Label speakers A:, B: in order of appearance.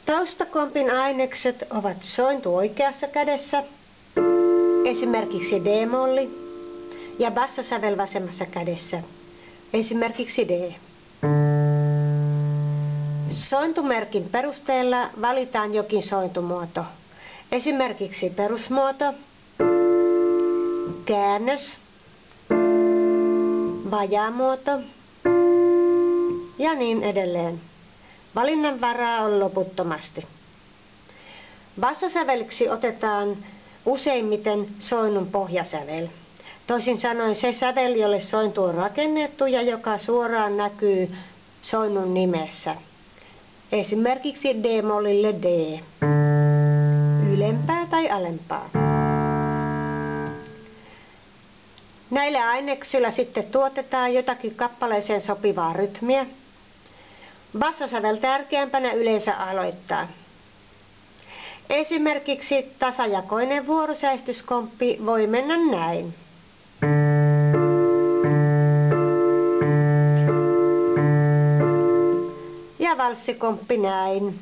A: Taustakompin ainekset ovat sointu oikeassa kädessä, esimerkiksi D-molli, ja bassosävel vasemmassa kädessä, esimerkiksi D. Sointumerkin perusteella valitaan jokin sointumuoto, esimerkiksi perusmuoto, käännös, vajaamuoto ja niin edelleen. Valinnanvaraa on loputtomasti. Bassosäveliksi otetaan useimmiten soinnun pohjasävel. Toisin sanoen se sävel, jolle sointu on rakennettu ja joka suoraan näkyy soinnun nimessä. Esimerkiksi D-mollille D, ylempää tai alempaa. Näillä aineksilla sitten tuotetaan jotakin kappaleeseen sopivaa rytmiä. Bassosävel tärkeämpänä yleensä aloittaa. Esimerkiksi tasajakoinen vuorosäestyskomppi voi mennä näin. Ja valssikomppi näin.